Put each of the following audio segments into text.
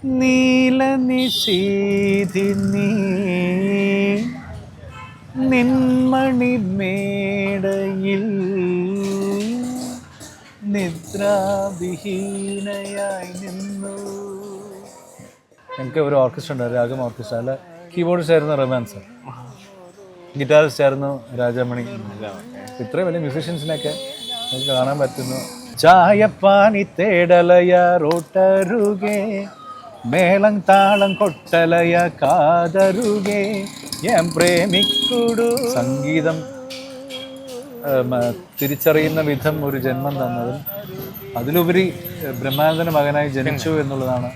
നീലനിശീധിനി നിന്മണിമേടയിൽ നിദ്രാവിഹീനയായി നിന്നു. ഞങ്ങൾക്ക് ഒരു ഓർക്കസ്ട്ര ഉണ്ട്, രാഗം ഓർക്കസ്ട്ര. അല്ല, കീബോർഡിസ്റ്റ് ആയിരുന്നു റഹ്മാൻ സർ, ഗിറ്റാറിസ്റ്റ് ആയിരുന്നു രാജാമണി. ഇത്രയും വലിയ മ്യൂസീഷ്യൻസിനൊക്കെ നമുക്ക് കാണാൻ പറ്റുന്നു. ചായപ്പാനി തേടലയ റോട്ടരുകെ മേളം താളം കൊട്ടലയ കാതരുകെ ഞാൻ പ്രേമിക്കുടു. സംഗീതം തിരിച്ചറിയുന്ന വിധം ഒരു ജന്മം തന്നതും അതിലുപരി ബ്രഹ്മാനന്ദന്റെ മകനായി ജനിച്ചു എന്നുള്ളതാണ്.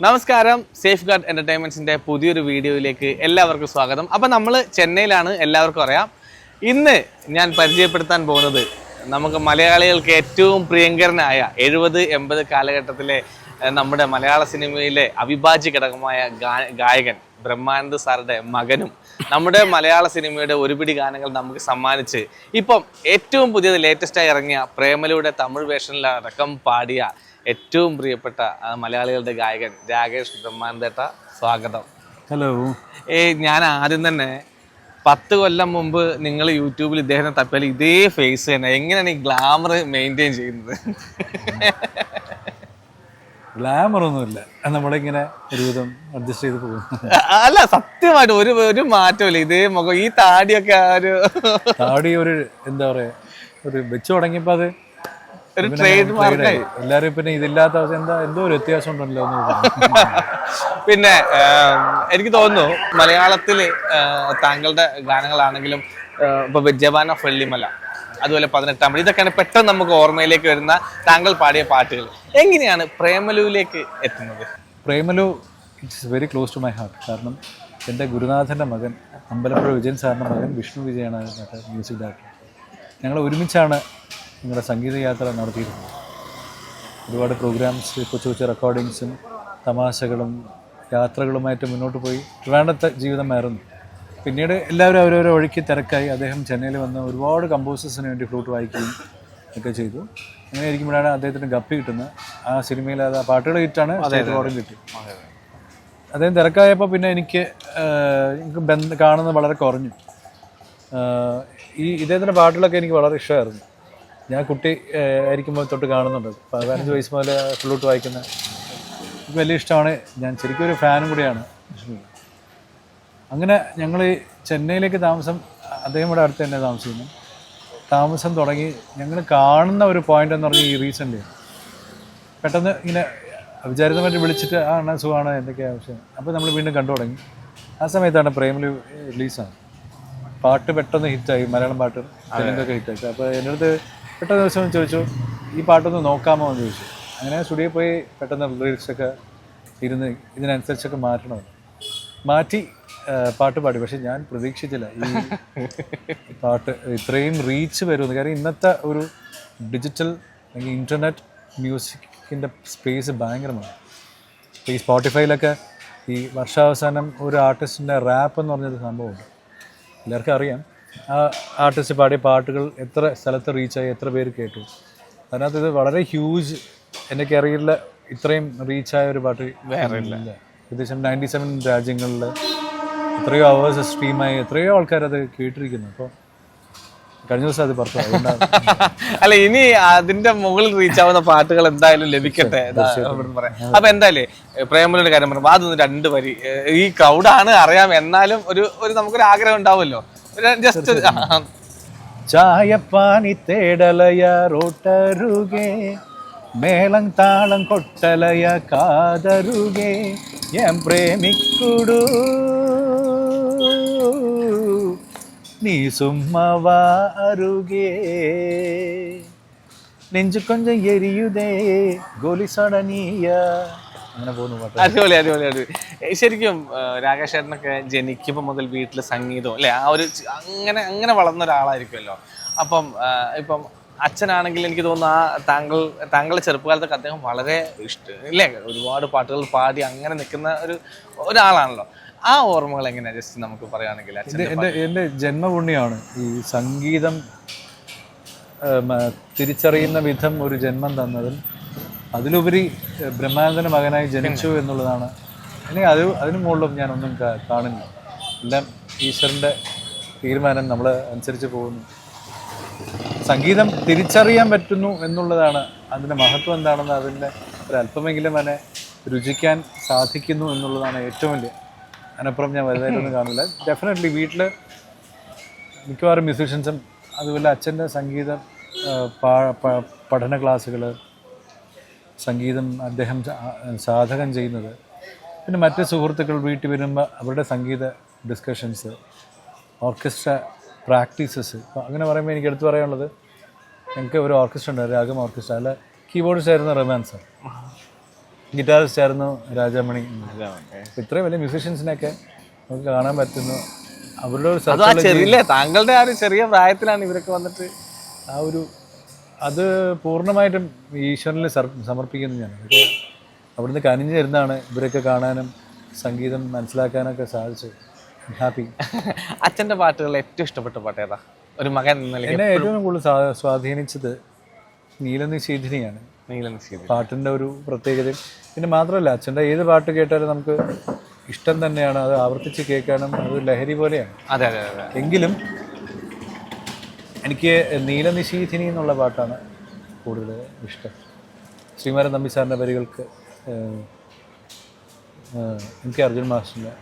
നമസ്കാരം, സേഫ് ഗാർഡ് എൻ്റർടൈൻമെൻറ്റ്സിൻ്റെ പുതിയൊരു വീഡിയോയിലേക്ക് എല്ലാവർക്കും സ്വാഗതം. അപ്പം നമ്മൾ ചെന്നൈയിലാണ്, എല്ലാവർക്കും അറിയാം. ഇന്ന് ഞാൻ പരിചയപ്പെടുത്താൻ പോകുന്നത് നമുക്ക് മലയാളികൾക്ക് ഏറ്റവും പ്രിയങ്കരനായ 70-80 കാലഘട്ടത്തിലെ നമ്മുടെ മലയാള സിനിമയിലെ അവിഭാജ്യ ഘടകമായ ഗായകൻ ബ്രഹ്മാനന്ദ് സാറുടെ മകനും നമ്മുടെ മലയാള സിനിമയുടെ ഒരുപിടി ഗാനങ്ങൾ നമുക്ക് സമ്മാനിച്ച് ഇപ്പം ഏറ്റവും പുതിയത് ലേറ്റസ്റ്റായി ഇറങ്ങിയ പ്രേമലൂടെ തമിഴ് വേഷനിലടക്കം പാടിയ ഏറ്റവും പ്രിയപ്പെട്ട മലയാളികളുടെ ഗായകൻ രാകേഷ് ബ്രഹ്മാനന്ദേട്ട, സ്വാഗതം. ഹലോ. ഞാൻ ആദ്യം തന്നെ 10 കൊല്ലം മുമ്പ് നിങ്ങൾ യൂട്യൂബിൽ ഇദ്ദേഹത്തെ തപ്പിയാൽ ഇതേ ഫേസ് തന്നെ. എങ്ങനെയാണ് ഈ ഗ്ലാമർ മെയിൻറ്റെയിൻ ചെയ്യുന്നത്? ഗ്ലാമർ ഒന്നുമില്ല, നമ്മളിങ്ങനെ ഒരുവിധം അഡ്ജസ്റ്റ് ചെയ്ത് പോകും. അല്ല, സത്യമായിട്ട് ഒരു മാറ്റമില്ല. ഇതേ മുഖം, ഈ താടിയൊക്കെ താടി ഒരു എന്താ പറയാ, ഒരു വെച്ച് തുടങ്ങിയപ്പോ അത് ഒരു ട്രേഡ് മാർക്കായി. എല്ലാരും പിന്നെ ഇതില്ലാത്ത എന്തോ ഒരു വ്യത്യാസം ഉണ്ടല്ലോ. പിന്നെ എനിക്ക് തോന്നുന്നു മലയാളത്തില് താങ്കളുടെ ഗാനങ്ങളാണെങ്കിലും ഇപ്പൊ ജവാന വെള്ളിമല, അതുപോലെ 18 മണി, ഇതൊക്കെയാണ് പെട്ടെന്ന് നമുക്ക് ഓർമ്മയിലേക്ക് വരുന്ന താങ്കൾ പാടിയ പാട്ടുകൾ. എങ്ങനെയാണ് പ്രേമലുവിലേക്ക് എത്തുന്നത്? Premalu it's very close to my heart. കാരണം എൻ്റെ ഗുരുനാഥൻ്റെ മകൻ അമ്പലപ്പുഴ വിജയൻ സാറിൻ്റെ മകൻ വിഷ്ണു വിജയാണ് മ്യൂസിക് ഡയറക്ടർ. ഞങ്ങൾ ഒരുമിച്ചാണ് നിങ്ങളുടെ സംഗീത യാത്ര നടത്തിയിരുന്നത്. ഒരുപാട് പ്രോഗ്രാംസ്, കൊച്ചു കൊച്ചു റെക്കോർഡിങ്സും തമാശകളും യാത്രകളുമായിട്ട് മുന്നോട്ട് പോയി ട്രിവാൻഡ്രത്തെ ജീവിതമായിരുന്നു. പിന്നീട് എല്ലാവരും അവരവരെ വഴിക്ക് തിരക്കായി. അദ്ദേഹം ചെന്നൈയിൽ വന്ന് ഒരുപാട് കമ്പോസേഴ്സിന് വേണ്ടി ഫ്ലൂട്ട് വായിക്കുകയും ഒക്കെ ചെയ്തു. അങ്ങനെ ഇരിക്കുമ്പോഴാണ് അദ്ദേഹത്തിന് ഗപ്പി കിട്ടുന്നത്. ആ സിനിമയിൽ അത് പാട്ടുകൾ ഹിറ്റാണ്, സ്റ്റേറ്റ് അവാർഡും കിട്ടി. അദ്ദേഹം തിരക്കായപ്പോൾ പിന്നെ എനിക്ക് കാണുന്നത് വളരെ കുറഞ്ഞു. ഇദ്ദേഹത്തിൻ്റെ പാട്ടുകളൊക്കെ എനിക്ക് വളരെ ഇഷ്ടമായിരുന്നു. ഞാൻ കുട്ടി ആയിരിക്കുമ്പോൾ തൊട്ട് കാണുന്നുണ്ട്. 15 വയസ്സ് മുതൽ ഫ്ലൂട്ട് വായിക്കുന്ന എനിക്ക് വലിയ ഇഷ്ടമാണ്. ഞാൻ ശരിക്കും ഒരു ഫാനും കൂടിയാണ്. അങ്ങനെ ഞങ്ങൾ ചെന്നൈയിലേക്ക് അദ്ദേഹം ഇവിടെ അടുത്ത് തന്നെ താമസം തുടങ്ങി. ഞങ്ങൾ കാണുന്ന ഒരു പോയിന്റ് എന്ന് പറഞ്ഞാൽ ഈ റീസെൻ്റ് പെട്ടെന്ന് ഇങ്ങനെ വിചാരിതമായിട്ട് വിളിച്ചിട്ട് ആണ് സുഖമാണ്, എന്തൊക്കെയാണ് ആവശ്യം. അപ്പോൾ നമ്മൾ വീണ്ടും കണ്ടു തുടങ്ങി. ആ സമയത്താണ് പ്രേമലു റിലീസാണ്. പാട്ട് പെട്ടെന്ന് ഹിറ്റായി, മലയാളം പാട്ട് തെലുങ്കൊക്കെ ഹിറ്റായി. അപ്പോൾ എൻ്റെ അടുത്ത് പെട്ടെന്ന് ദിവസം ചോദിച്ചു, ഈ പാട്ടൊന്ന് നോക്കാമോ എന്ന് ചോദിച്ചു. അങ്ങനെ സ്റ്റുഡിയോയിൽ പോയി പെട്ടെന്ന് ലിറിക്സൊക്കെ ഇരുന്ന് ഇതിനനുസരിച്ചൊക്കെ മാറ്റി പാട്ട് പാടി. പക്ഷെ ഞാൻ പ്രതീക്ഷിച്ചില്ല ഈ പാട്ട് ഇത്രയും റീച്ച് വരുമെന്ന്. കാരണം ഇന്നത്തെ ഒരു ഡിജിറ്റൽ അല്ലെങ്കിൽ ഇൻ്റർനെറ്റ് മ്യൂസിക്കിൻ്റെ സ്പേസ് ഭയങ്കരമാണ്. ഈ സ്പോട്ടിഫൈയിലൊക്കെ ഈ വർഷാവസാനം ഒരു ആർട്ടിസ്റ്റിൻ്റെ റാപ്പ് എന്ന് പറഞ്ഞൊരു സംഭവമുണ്ട്. എല്ലാവർക്കും അറിയാം. ആ ആർട്ടിസ്റ്റ് പാടിയ പാട്ടുകൾ എത്ര സ്ഥലത്ത് റീച്ചായി, എത്ര പേര് കേട്ടു. അതിനകത്ത് ഇത് വളരെ ഹ്യൂജ്. എൻ്റെ കരിയറിൽ ഇത്രയും റീച്ചായ ഒരു പാട്ട് വേറെ ഇല്ല. ഏകദേശം 97 രാജ്യങ്ങളിൽ എത്രയോ അവേഴ്സ് സ്ട്രീമായി, എത്രയോ ആൾക്കാരത് കേട്ടിരിക്കുന്നു. അപ്പോൾ കഴിഞ്ഞ ദിവസം അത് പുറത്തു. അല്ല, ഇനി അതിന്റെ മുകളിൽ റീച്ച് ആവുന്ന പാട്ടുകൾ എന്തായാലും ലഭിക്കട്ടെ. അപ്പൊ എന്തായാലും പ്രേമലുടെ കാര്യം പറയുമ്പോൾ അതൊന്ന് 2 വരി. ഈ ക്രൗഡാണ് അറിയാം, എന്നാലും ഒരു നമുക്കൊരു ആഗ്രഹം ഉണ്ടാവുമല്ലോ. ജസ്റ്റ് ചായപ്പാനി തേടലയ റോട്ടരുകെ മേളം താളം കൊട്ടലയ കാതരുകെ ഞാൻ പ്രേമിക്കുടു നീ സുമ്മവാ അരുകെ നെഞ്ചു കൊഞ്ചം എരിയുതേ ഗോലി സടനീയ അങ്ങനെ പോകുന്നു പാട്ട്. അടിപൊളി അടിപൊളി അടിപൊളി. ശരിക്കും രാകേഷ് ചേട്ടനൊക്കെ ജനിക്കുമ്പോൾ മുതൽ വീട്ടിൽ സംഗീതവും അല്ലേ, ആ ഒരു അങ്ങനെ അങ്ങനെ വളർന്ന ഒരാളായിരിക്കുമല്ലോ. അപ്പം ഇപ്പം അച്ഛനാണെങ്കിൽ എനിക്ക് തോന്നുന്നു താങ്കളുടെ ചെറുപ്പകാലത്തൊക്കെ അദ്ദേഹം വളരെ ഇല്ലേ, ഒരുപാട് പാട്ടുകൾ പാടി അങ്ങനെ നിൽക്കുന്ന ഒരാളാണല്ലോ. ആ ഓർമ്മകൾ എങ്ങനെയാ ജസ്റ്റ് നമുക്ക് പറയുകയാണെങ്കിൽ? എൻ്റെ ജന്മപുണ്യമാണ് ഈ സംഗീതം തിരിച്ചറിയുന്ന വിധം ഒരു ജന്മം തന്നതും അതിലുപരി ബ്രഹ്മാനന്ദൻ്റെ മകനായി ജനിച്ചു എന്നുള്ളതാണ്. അല്ലെങ്കിൽ അതിനു മുകളിലും ഞാനൊന്നും കാണുന്നില്ല. എല്ലാം ഈശ്വരൻ്റെ തീരുമാനം നമ്മൾ അനുസരിച്ച് പോകുന്നു. സംഗീതം തിരിച്ചറിയാൻ പറ്റുന്നു എന്നുള്ളതാണ് അതിൻ്റെ മഹത്വം എന്താണെന്ന് അതിൻ്റെ ഒരല്പമെങ്കിലും അതിനെ രുചിക്കാൻ സാധിക്കുന്നു എന്നുള്ളതാണ് ഏറ്റവും വലിയ. അതിനപ്പുറം ഞാൻ വലുതായിട്ടൊന്നും കാണില്ല. ഡെഫിനറ്റ്ലി വീട്ടിൽ മിക്കവാറും മ്യൂസീഷ്യൻസും അതുപോലെ അച്ഛൻ്റെ സംഗീതം പഠന ക്ലാസ്സുകൾ, സംഗീതം അദ്ദേഹം സാധകം ചെയ്യുന്നത്, പിന്നെ മറ്റ് സുഹൃത്തുക്കൾ വീട്ടിൽ വരുമ്പോൾ അവരുടെ സംഗീത ഡിസ്കഷൻസ്, ഓർക്കസ്ട്ര പ്രാക്ടീസസ്. അങ്ങനെ പറയുമ്പോൾ എനിക്ക് എടുത്തു പറയാനുള്ളത്, ഞങ്ങൾക്ക് ഒരു ഓർക്കസ്ട്ര ഉണ്ട്, രാഗം ഓർക്കസ്ട്ര. അല്ല, കീബോർഡിസ്റ്റ് ആയിരുന്നു റഹ്മാൻ സാർ, ഗിറ്റാറിസ്റ്റ് ആയിരുന്നു രാജാമണി. ഇത്രയും വലിയ മ്യൂസീഷ്യൻസിനെയൊക്കെ നമുക്ക് കാണാൻ പറ്റുന്നു. അവരുടെ ഒരു താങ്കളുടെ ആ ഒരു ചെറിയ പ്രായത്തിലാണ് ഇവരൊക്കെ വന്നിട്ട് അത് പൂർണ്ണമായിട്ടും ഈശ്വരനിൽ സമർപ്പിക്കുന്നു ഞാൻ. അവിടുന്ന് കനിഞ്ഞു തരുന്നതാണ് ഇവരൊക്കെ കാണാനും സംഗീതം മനസ്സിലാക്കാനൊക്കെ സാധിച്ചത്. ഹാപ്പി. അച്ഛൻ്റെ പാട്ടുകൾ ഏറ്റവും ഇഷ്ടപ്പെട്ട പാട്ട് ഏതാ? ഒരു മകൻ എന്നെ ഏറ്റവും കൂടുതൽ സ്വാധീനിച്ചത് നീലനിശീഥിനിയാണ്. പാട്ടിൻ്റെ ഒരു പ്രത്യേകത. പിന്നെ മാത്രമല്ല, അച്ഛൻ്റെ ഏത് പാട്ട് കേട്ടാലും നമുക്ക് ഇഷ്ടം തന്നെയാണ്. അത് ആവർത്തിച്ച് കേൾക്കാനും അത് ലഹരി പോലെയാണ്. അതെ അതെ അതെ. എങ്കിലും എനിക്ക് നീലനിശീഥിനി എന്നുള്ള പാട്ടാണ് കൂടുതൽ ഇഷ്ടം. ശ്രീമാരൻ തമ്പി സാറിൻ്റെ വരികൾക്ക് എനിക്ക് അർജുൻ മാസ്റ്ററിൻ്റെ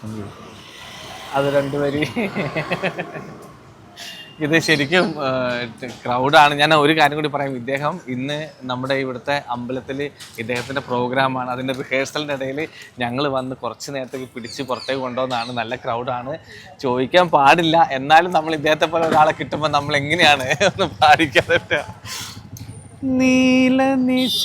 സംഗീതം. അത് രണ്ടുപേരി ഇത് ശരിക്കും ക്രൗഡാണ്. ഞാൻ ഒരു കാര്യം കൂടി പറയാം. ഇദ്ദേഹം ഇന്ന് നമ്മുടെ ഇവിടുത്തെ അമ്പലത്തിൽ ഇദ്ദേഹത്തിൻ്റെ പ്രോഗ്രാമാണ്. അതിൻ്റെ റിഹേഴ്സലിൻ്റെ ഇടയിൽ ഞങ്ങൾ വന്ന് കുറച്ച് നേരത്തേക്ക് പിടിച്ച് പുറത്തേക്ക് കൊണ്ടുവന്നാണ്. നല്ല ക്രൗഡാണ്, ചോദിക്കാൻ പാടില്ല. എന്നാലും നമ്മൾ ഇദ്ദേഹത്തെ പോലെ ഒരാളെ കിട്ടുമ്പോൾ നമ്മൾ എങ്ങനെയാണ് ഒന്ന് പാടിക്കാതെ? നീലനിശീഥിനി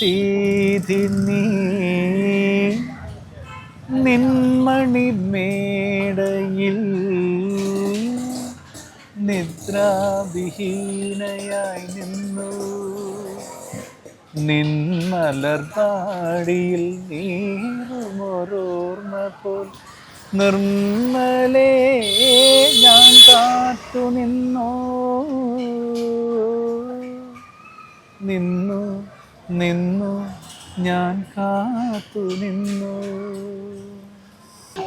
നിന്മണി മേടയിൽ നിദ്രാവിഹീനയായി നിന്നു, നിന്മലർതാടിയിൽ നീറുമൊരോർമ്മ പോൽ നിർമ്മലേ ഞാൻ കാത്തു നിന്നു നിന്നു നിന്നു ഞാൻ കാത്തു നിന്നു.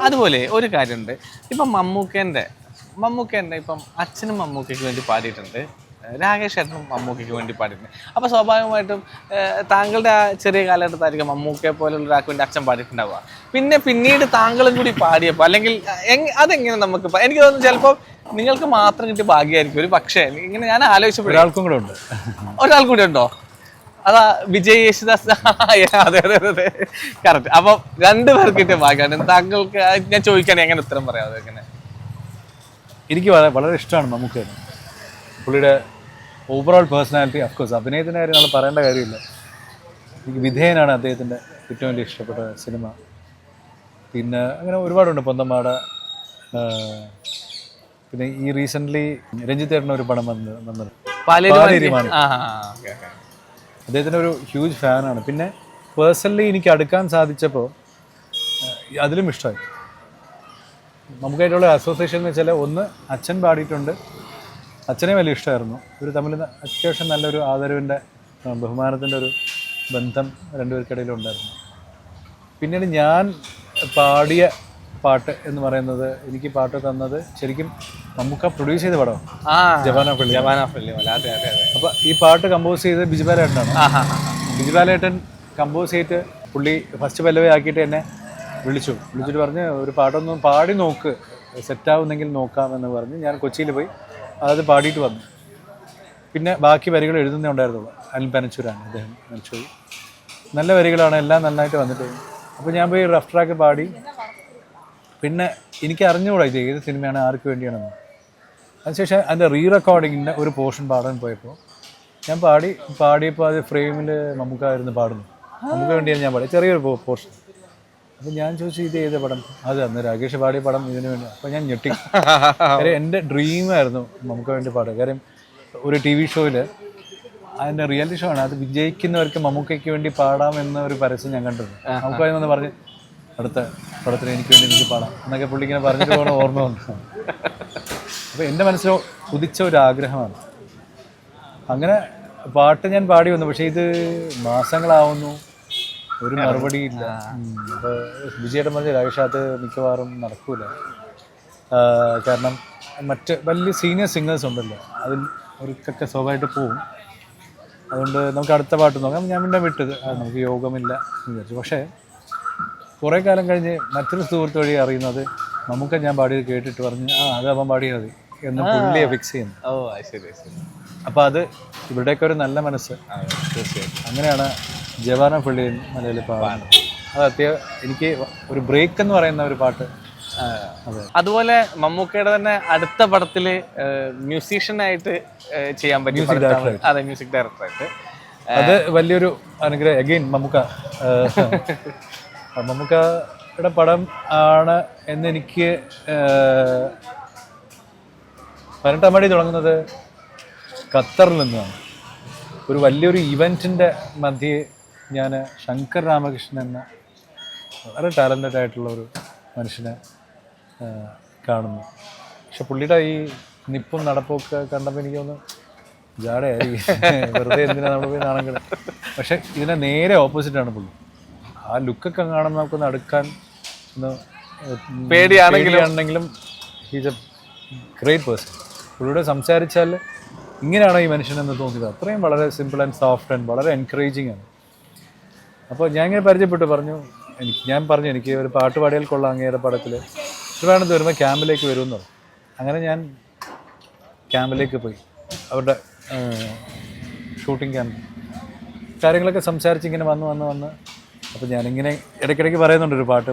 അതുപോലെ ഒരു കാര്യമുണ്ട്. ഇപ്പം മമ്മൂക്കേൻ്റെ ഇപ്പം അച്ഛനും മമ്മൂക്കയ്ക്ക് വേണ്ടി പാടിയിട്ടുണ്ട്, രാകേഷ് ചേട്ടനും മമ്മൂക്കയ്ക്ക് വേണ്ടി പാടിയിട്ടുണ്ട്. അപ്പോൾ സ്വാഭാവികമായിട്ടും താങ്കളുടെ ആ ചെറിയ കാലഘട്ടത്തായിരിക്കും മമ്മൂക്കയെ പോലുള്ള ഒരാൾക്ക് വേണ്ടി അച്ഛൻ പാടിയിട്ടുണ്ടാവുക. പിന്നീട് താങ്കളും കൂടി പാടിയപ്പോൾ, അല്ലെങ്കിൽ അതെങ്ങനെ നമുക്ക് എനിക്ക് തോന്നുന്നു ചിലപ്പോൾ നിങ്ങൾക്ക് മാത്രം കിട്ടിയ ഭാഗ്യമായിരിക്കും ഒരു പക്ഷേ. ഇങ്ങനെ ഞാൻ ആലോചിച്ചപ്പോൾ ഒരാൾ കൂടെ ഉണ്ടോ? അതാ വിജയ് യേശുദാസ്. അതെ അതെ അതെ, കറക്റ്റ്. അപ്പം രണ്ടുപേർക്ക് കിട്ടിയ ഭാഗ്യമാണ്. താങ്കൾക്ക് ഞാൻ ചോദിക്കാൻ എങ്ങനെ ഉത്തരം പറയാം? അതെങ്ങനെ? എനിക്ക് വളരെ ഇഷ്ടമാണ് മമ്മൂക്ക. പുള്ളിയുടെ ഓവറോൾ പേഴ്സണാലിറ്റി, അഫ്കോഴ്സ് അഭിനയത്തിൻ്റെ കാര്യം നമ്മൾ പറയേണ്ട കാര്യമില്ല. എനിക്ക് വിധേയനാണ് അദ്ദേഹത്തിൻ്റെ ഏറ്റവും വലിയ ഇഷ്ടപ്പെട്ട സിനിമ. പിന്നെ അങ്ങനെ ഒരുപാടുണ്ട്. പൊന്തമ്മാട, പിന്നെ ഈ റീസെൻ്റ്ലി രഞ്ജിത്തേട്ടന് ഒരു പടം വന്നത് പാലേരിമാണി. അദ്ദേഹത്തിൻ്റെ ഒരു ഹ്യൂജ് ഫാനാണ്. പിന്നെ പേഴ്സണലി എനിക്ക് അടുക്കാൻ സാധിച്ചപ്പോൾ അതിലും ഇഷ്ടമായി. നമുക്കായിട്ടുള്ള അസോസിയേഷൻ എന്ന് വെച്ചാൽ, ഒന്ന് അച്ഛൻ പാടിയിട്ടുണ്ട്, അച്ഛനെ വലിയ ഇഷ്ടമായിരുന്നു. ഇവർ തമ്മിൽ അത്യാവശ്യം നല്ലൊരു ആദരവിൻ്റെ ബഹുമാനത്തിൻ്റെ ഒരു ബന്ധം രണ്ടുപേർക്കിടയിലുണ്ടായിരുന്നു. പിന്നീട് ഞാൻ പാടിയ പാട്ട് എന്ന് പറയുന്നത്, എനിക്ക് പാട്ട് തന്നത് ശരിക്കും മമ്മൂക്ക പ്രൊഡ്യൂസ് ചെയ്ത പടം ജവാന പള്ളി. അപ്പോൾ ഈ പാട്ട് കമ്പോസ് ചെയ്ത് ബിജുബാലേട്ടനാണ്. ബിജുബാലേട്ടൻ കമ്പോസ് ചെയ്തിട്ട് പുള്ളി ഫസ്റ്റ് പല്ലവി ആക്കിയിട്ട് എന്നെ വിളിച്ചിട്ട് പറഞ്ഞ് ഒരു പാട്ടൊന്ന് പാടി നോക്ക്, സെറ്റാവുന്നെങ്കിൽ നോക്കാമെന്ന് പറഞ്ഞ് ഞാൻ കൊച്ചിയിൽ പോയി അത് പാടിയിട്ട് വന്നു. പിന്നെ ബാക്കി വരികൾ എഴുതുന്നേ ഉണ്ടായിരുന്നുള്ളൂ. അനിൽ പനച്ചൂരാണ് അദ്ദേഹം. പനച്ചൂർ നല്ല വരികളാണ്, എല്ലാം നന്നായിട്ട് വന്നിട്ട്. അപ്പോൾ ഞാൻ പോയി റഫ് ട്രാക്ക് പാടി. പിന്നെ എനിക്ക് അറിഞ്ഞുകൂടാ ഇത് ഏത് സിനിമയാണ്, ആർക്ക് വേണ്ടിയാണെന്ന്. അതിനുശേഷം അതിൻ്റെ റീ റെക്കോർഡിങ്ങിൻ്റെ ഒരു പോർഷൻ പാടാൻ പോയപ്പോൾ ഞാൻ പാടിയപ്പോൾ അത് ഫ്രെയിമിൽ മമ്മൂക്കായിരുന്നു പാടുന്നു. നമുക്ക് വേണ്ടിയാണ് ഞാൻ പാടി ചെറിയൊരു പോർഷൻ. അപ്പം ഞാൻ ചോദിച്ചു ഇത് ഏത് പടം? അത് അന്ന് രാകേഷ് പാടിയ പടം ഇതിന് വേണ്ടി. അപ്പം ഞാൻ ഞെട്ടി. കാര്യം എൻ്റെ ഡ്രീമായിരുന്നു നമുക്ക് വേണ്ടി പാടുക. കാര്യം ഒരു TV ഷോയിൽ അതിൻ്റെ റിയാലിറ്റി ഷോ ആണ്, അത് വിജയിക്കുന്നവർക്ക് മമ്മൂക്കയ്ക്ക് വേണ്ടി പാടാം എന്ന ഒരു പരസ്യം ഞാൻ കണ്ടിരുന്നു. നമുക്കതെന്ന് പറഞ്ഞ് അടുത്ത പടത്തിന് എനിക്ക് വേണ്ടി എനിക്ക് പാടാം എന്നൊക്കെ പുള്ളി ഇങ്ങനെ പറഞ്ഞിട്ട് പോകണ ഓർമ്മ വന്നു. അപ്പോൾ എൻ്റെ മനസ്സിൽ ഉദിച്ച ഒരു ആഗ്രഹമാണ്. അങ്ങനെ പാട്ട് ഞാൻ പാടി വന്നു. പക്ഷേ ഇത് മാസങ്ങളാവുന്നു, ഒരു മറുപടി ഇല്ല. അപ്പോൾ വിജയേട്ടൻ പറഞ്ഞ രാകേഷ് അത് മിക്കവാറും നടക്കൂല, കാരണം മറ്റ് വലിയ സീനിയർ സിംഗേഴ്സ് ഉണ്ടല്ലോ, അതിൽ അവർക്കൊക്കെ സ്വാഭാവികമായിട്ട് പോവും. അതുകൊണ്ട് നമുക്ക് അടുത്ത പാട്ട് നോക്കാം. ഞാൻ പിന്നെ വിട്ടത് നമുക്ക് യോഗമില്ല എന്ന് വിചാരിച്ചു. പക്ഷേ കുറേ കാലം കഴിഞ്ഞ് മറ്റൊരു സുഹൃത്ത് വഴി അറിയുന്നത് നമുക്ക് ഞാൻ പാടിയത് കേട്ടിട്ട് പറഞ്ഞ് അത് അവൻ പാടിയാൽ മതി എന്ന് പുള്ളിയെ ഫിക്സ് ചെയ്യുന്നു. ശരി ശരി. അപ്പോൾ അത് ഇവിടേക്ക് ഒരു നല്ല മനസ്സ്. തീർച്ചയായിട്ടും അങ്ങനെയാണ് ജവാന പള്ളി മലയാളി പാടുന്നത്. അത് എനിക്ക് ഒരു ബ്രേക്ക് എന്ന് പറയുന്ന ഒരു പാട്ട്. അതുപോലെ മമ്മൂക്കയുടെ തന്നെ അടുത്ത പടത്തില് മ്യൂസീഷ്യനായിട്ട് ചെയ്യാൻ പറ്റി. അതെ, മ്യൂസിക് ഡയറക്ടറായിട്ട്. അത് വലിയൊരു അനുഗ്രഹം. അഗെയിൻ മമ്മൂക്കയുടെ പടം ആണ് എന്നെനിക്ക് 18-ാം പടി തുടങ്ങുന്നത് ഖത്തറിൽ നിന്നാണ്. ഒരു വലിയൊരു ഇവൻറ്റിൻ്റെ മധ്യേ ഞാൻ ശങ്കർ രാമകൃഷ്ണൻ എന്ന വളരെ ടാലൻറ്റഡ് ആയിട്ടുള്ള ഒരു മനുഷ്യനെ കാണുന്നു. പക്ഷെ പുള്ളിയുടെ ഈ നിപ്പും നടപ്പൊക്കെ കണ്ടപ്പോൾ എനിക്ക് തോന്നുന്നു ജാടയായിരിക്കും, വെറുതെ എന്തിനാ നമ്മൾ പോയി നാണം കിട. പക്ഷെ ഇതിനെ നേരെ ഓപ്പോസിറ്റാണ് പുള്ളി. ആ ലുക്കൊക്കെ കാണുമ്പോൾ നമുക്കൊന്ന് അടുക്കാൻ ഒന്ന് പേടിയാണെങ്കിലും ഹീസ് എ ഗ്രേറ്റ് പേഴ്സൺ. പുള്ളിയോട് സംസാരിച്ചാൽ ഇങ്ങനെയാണോ ഈ മനുഷ്യനെന്ന് തോന്നിയത്. അത്രയും വളരെ സിമ്പിൾ ആൻഡ് സോഫ്റ്റ് ആൻഡ് വളരെ എൻകറേജിങ് ആണ്. അപ്പോൾ ഞാൻ ഇങ്ങനെ പരിചയപ്പെട്ടു ഞാൻ പറഞ്ഞു എനിക്ക് ഒരു പാട്ട് പാടിയാൽ കൊള്ളാം അങ്ങേരുടെ പടത്തിൽ ട്രിവാൻഡ്രത്ത് വരുമ്പോൾ ക്യാമ്പിലേക്ക് വരുമെന്ന് പറഞ്ഞു. അങ്ങനെ ഞാൻ ക്യാമ്പിലേക്ക് പോയി, അവരുടെ ഷൂട്ടിംഗ് ക്യാമ്പ്. കാര്യങ്ങളൊക്കെ സംസാരിച്ച് ഇങ്ങനെ വന്ന് അപ്പോൾ ഞാനിങ്ങനെ ഇടയ്ക്കിടയ്ക്ക് പറയുന്നുണ്ട് ഒരു പാട്ട്.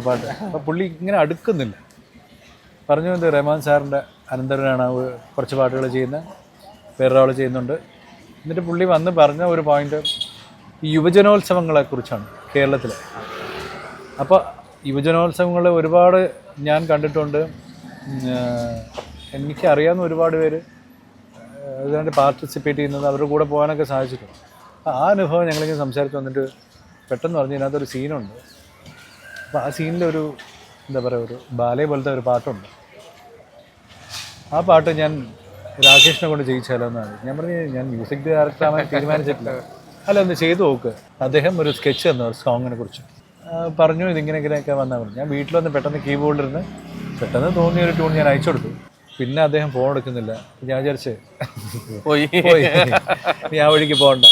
അപ്പോൾ പുള്ളി ഇങ്ങനെ അടുക്കുന്നില്ല. പറഞ്ഞു എന്ത് റഹ്മാൻ സാറിൻ്റെ അനന്തരനാണ് കുറച്ച് പാട്ടുകൾ ചെയ്യുന്നത്, വേറൊരാൾ ചെയ്യുന്നുണ്ട്. എന്നിട്ട് പുള്ളി വന്ന് പറഞ്ഞ ഒരു പോയിന്റ് ഈ യുവജനോത്സവങ്ങളെക്കുറിച്ചാണ് കേരളത്തിൽ. അപ്പോൾ യുവജനോത്സവങ്ങൾ ഒരുപാട് ഞാൻ കണ്ടിട്ടുണ്ട്. എനിക്കറിയാവുന്ന ഒരുപാട് പേര് അതിനായിട്ട് പാർട്ടിസിപ്പേറ്റ് ചെയ്യുന്നത്, അവരുടെ കൂടെ പോകാനൊക്കെ സാധിച്ചിട്ടുണ്ട്. ആ അനുഭവം ഞങ്ങളിങ്ങനെ സംസാരിച്ച് വന്നിട്ട് പെട്ടെന്ന് പറഞ്ഞ് ഇതിനകത്തൊരു സീനുണ്ട്. അപ്പോൾ ആ സീനിലൊരു എന്താ പറയുക, ഒരു ബാലേ പോലത്തെ ഒരു പാട്ടുണ്ട്. ആ പാട്ട് ഞാൻ രാകേഷിനെ കൊണ്ട് ചെയ്യിച്ചാലോ എന്നാണ്. ഞാൻ പറഞ്ഞു ഞാൻ മ്യൂസിക് ഡയറക്ടറാകാൻ തീരുമാനിച്ചിട്ടില്ല. അല്ല, ഒന്ന് ചെയ്തു നോക്ക്. അദ്ദേഹം ഒരു സ്കെച്ച് തന്നു സോങ്ങിനെ കുറിച്ച്, പറഞ്ഞു ഇതിങ്ങനെയൊക്കെ വന്നാൽ മതി. ഞാൻ വീട്ടിൽ വന്ന് പെട്ടെന്ന് കീബോർഡിലിരുന്ന് പെട്ടെന്ന് തോന്നിയൊരു ട്യൂൺ ഞാൻ അയച്ചു കൊടുത്തു. പിന്നെ അദ്ദേഹം ഫോൺ എടുക്കുന്നില്ല. ഞാൻ വിചാരിച്ച് പോയി ഞാൻ വഴിക്ക് പോകണ്ട.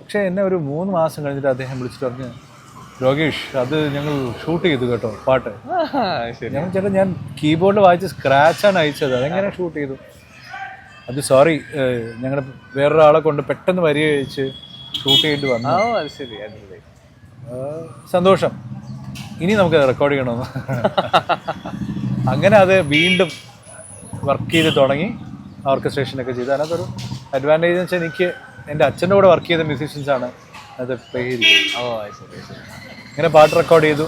പക്ഷേ എന്നെ ഒരു 3 മാസം കഴിഞ്ഞിട്ട് അദ്ദേഹം വിളിച്ചിട്ട് പറഞ്ഞു, രോഗേഷ് അത് ഞങ്ങൾ ഷൂട്ട് ചെയ്തു കേട്ടോ പാട്ട്. ഞാൻ കീബോർഡിൽ വായിച്ച് സ്ക്രാച്ചാണ് അയച്ചത്, അതെങ്ങനെ ഷൂട്ട് ചെയ്തു? അത് സോറി, ഞങ്ങളുടെ വേറൊരാളെ കൊണ്ട് പെട്ടെന്ന് വരി കഴിച്ച് ഷൂട്ട് ചെയ്തിട്ട് വന്നു. സന്തോഷം, ഇനി നമുക്ക് റെക്കോർഡ് ചെയ്യണമെന്ന്. അങ്ങനെ അത് വീണ്ടും വർക്ക് ചെയ്ത് തുടങ്ങി, ഓർക്കസ്ട്രേഷനൊക്കെ ചെയ്ത്. അതിനകത്തൊരു അഡ്വാൻറ്റേജ് എന്ന് വെച്ചാൽ എനിക്ക് എൻ്റെ അച്ഛൻ്റെ കൂടെ വർക്ക് ചെയ്ത മ്യൂസീഷ്യൻസാണ് അത് പ്ലേ ചെയ്തിരിക്കുന്നത്. ഇങ്ങനെ പാട്ട് റെക്കോർഡ് ചെയ്ത്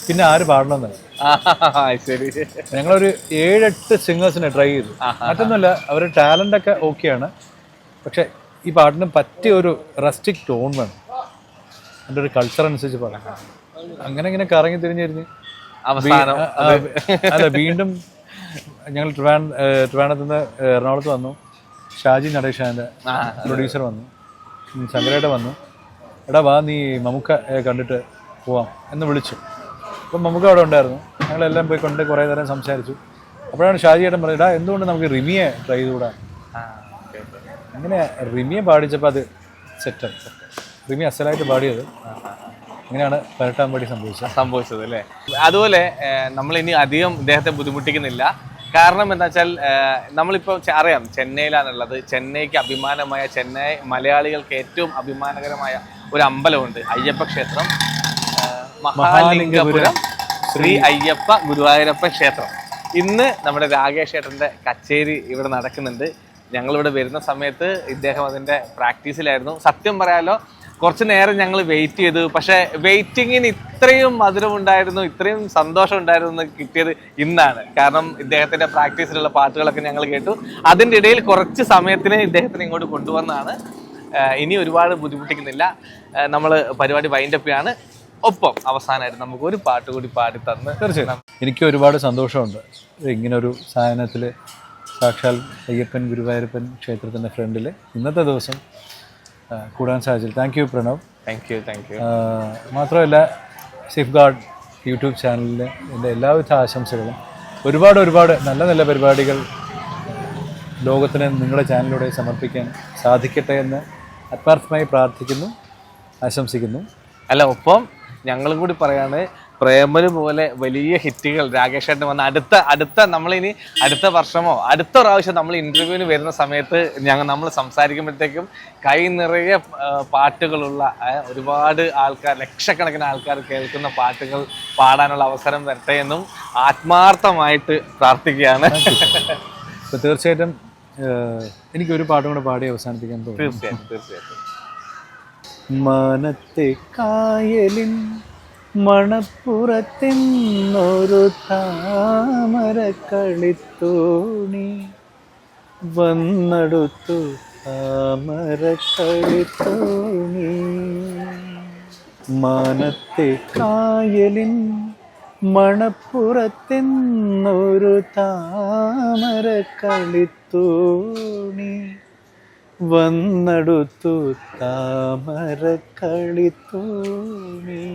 പിന്നെ ആര് പാടണമെന്ന് ഞങ്ങളൊരു 7-8 സിംഗേഴ്സിനെ ട്രൈ ചെയ്തു. മറ്റൊന്നുമല്ല, അവർ ടാലൻ്റൊക്കെ ഓക്കെയാണ്, പക്ഷെ ഈ പാട്ടിന് പറ്റിയ ഒരു റസ്റ്റിക് ടോൺ വേണം, എൻ്റെ ഒരു കൾച്ചർ അനുസരിച്ച് പാടാം. അങ്ങനെ ഇങ്ങനെ കറങ്ങി തിരിഞ്ഞിരിഞ്ഞ് അല്ല വീണ്ടും ഞങ്ങൾ ട്രിവാൻഡ്രത്ത് നിന്ന് എറണാകുളത്ത് വന്നു. ഷാജി നടേഷാൻ്റെ പ്രൊഡ്യൂസർ വന്നു, ശങ്കരേട്ട വന്നു. എടാ വാ, നീ മമ്മൂക്ക കണ്ടിട്ട് പോവാം എന്ന് വിളിച്ചു. അപ്പം മമ്മൂക്ക അവിടെ ഉണ്ടായിരുന്നു. ഞങ്ങളെല്ലാം പോയി കൊണ്ട് കുറേ നേരം സംസാരിച്ചു. അപ്പോഴാണ് ഷാജി ഏട്ടൻ പറഞ്ഞത്, എടാ എന്തുകൊണ്ട് നമുക്ക് റിമിയെ ട്രൈ ചെയ്തുകൂടാ. അങ്ങനെ റിമിയെ പാടിച്ചപ്പോൾ അത് സെറ്റായി. റിമി അസലായിട്ട് പാടിയത്. അങ്ങനെയാണ് 18-ാം പടി സംഭവിച്ചത് അല്ലേ. അതുപോലെ നമ്മളിനി അധികം ഇദ്ദേഹത്തെ ബുദ്ധിമുട്ടിക്കുന്നില്ല. കാരണം എന്താ വെച്ചാൽ നമ്മളിപ്പോൾ അറിയാം ചെന്നൈയിലാണുള്ളത്. ചെന്നൈക്ക് അഭിമാനമായ, ചെന്നൈ മലയാളികൾക്ക് ഏറ്റവും അഭിമാനകരമായ ഒരു അമ്പലമുണ്ട്, അയ്യപ്പ ക്ഷേത്രം, മഹാലിംഗപുരം ശ്രീ അയ്യപ്പ ഗുരുവായൂരപ്പ ക്ഷേത്രം. ഇന്ന് നമ്മുടെ രാകേഷ് ഏട്ടൻ്റെ കച്ചേരി ഇവിടെ നടക്കുന്നുണ്ട്. ഞങ്ങളിവിടെ വരുന്ന സമയത്ത് ഇദ്ദേഹം അതിൻ്റെ പ്രാക്ടീസിലായിരുന്നു. സത്യം പറയാലോ കുറച്ച് നേരം ഞങ്ങൾ വെയിറ്റ് ചെയ്തു. പക്ഷേ വെയിറ്റിങ്ങിന് ഇത്രയും മധുരമുണ്ടായിരുന്നു, ഇത്രയും സന്തോഷം ഉണ്ടായിരുന്നു എന്ന് കിട്ടിയത് ഇന്നാണ്. കാരണം ഇദ്ദേഹത്തിൻ്റെ പ്രാക്ടീസിലുള്ള പാട്ടുകളൊക്കെ ഞങ്ങൾ കേട്ടു. അതിൻ്റെ ഇടയിൽ കുറച്ച് സമയത്തിന് ഇദ്ദേഹത്തിന് ഇങ്ങോട്ട് കൊണ്ടുവന്നതാണ്. ഇനി ഒരുപാട് ബുദ്ധിമുട്ടിക്കുന്നില്ല. നമ്മൾ പരിപാടി വൈൻഡപ്പ് ചെയ്യാണ്. ഒപ്പം അവസാനമായിട്ട് നമുക്ക് ഒരു പാട്ട് കൂടി പാടി തന്ന് തീർച്ചയായും എനിക്ക് ഒരുപാട് സന്തോഷമുണ്ട് ഇങ്ങനൊരു സാധനത്തിൽ സാക്ഷാൽ അയ്യപ്പൻ ഗുരുവായൂരപ്പൻ ക്ഷേത്രത്തിൻ്റെ ഫ്രണ്ടിൽ ഇന്നത്തെ ദിവസം കൂടാൻ സാധിച്ചു. Thank you Pranav. Thank you. മാത്രമല്ല സേഫ് ഗാർഡ് യൂട്യൂബ് ചാനലിൽ എൻ്റെ എല്ലാവിധ ആശംസകളും. ഒരുപാട് നല്ല നല്ല പരിപാടികൾ ലോകത്തിന് നിങ്ങളുടെ ചാനലിലൂടെ സമർപ്പിക്കാൻ സാധിക്കട്ടെ എന്ന് ആത്മാർത്ഥമായി പ്രാർത്ഥിക്കുന്നു, ആശംസിക്കുന്നു. അല്ല, ഒപ്പം ഞങ്ങളും കൂടി പറയാണ്, പ്രേമല് പോലെ വലിയ ഹിറ്റുകൾ രാകേഷ് ചേട്ടൻ വന്ന അടുത്ത നമ്മളിനി അടുത്ത വർഷമോ അടുത്ത പ്രാവശ്യം നമ്മൾ ഇൻ്റർവ്യൂവിന് വരുന്ന സമയത്ത് നമ്മൾ സംസാരിക്കുമ്പോഴത്തേക്കും കൈ നിറയെ പാട്ടുകളുള്ള ഒരുപാട് ആൾക്കാർ, ലക്ഷക്കണക്കിന് ആൾക്കാർ കേൾക്കുന്ന പാട്ടുകൾ പാടാനുള്ള അവസരം വരട്ടെ എന്നും ആത്മാർത്ഥമായിട്ട് പ്രാർത്ഥിക്കുകയാണ്. അപ്പോൾ തീർച്ചയായിട്ടും എനിക്കൊരു പാട്ടും കൂടെ പാടി അവസാനിപ്പിക്കാൻ തോന്നുന്നു. തീർച്ചയായിട്ടും. മാനത്തെ കായലിൻ മണപ്പുറത്തെന്നൊരു താമര കളിത്തോണി വന്നടുത്തു, താമര കളിത്തോണി. മാനത്തെ കായലിൻ മണപ്പുറത്തെന്നൊരു താമര കളിത്തോണി വന്നടുത്തു, താമര കളിത്തോണി.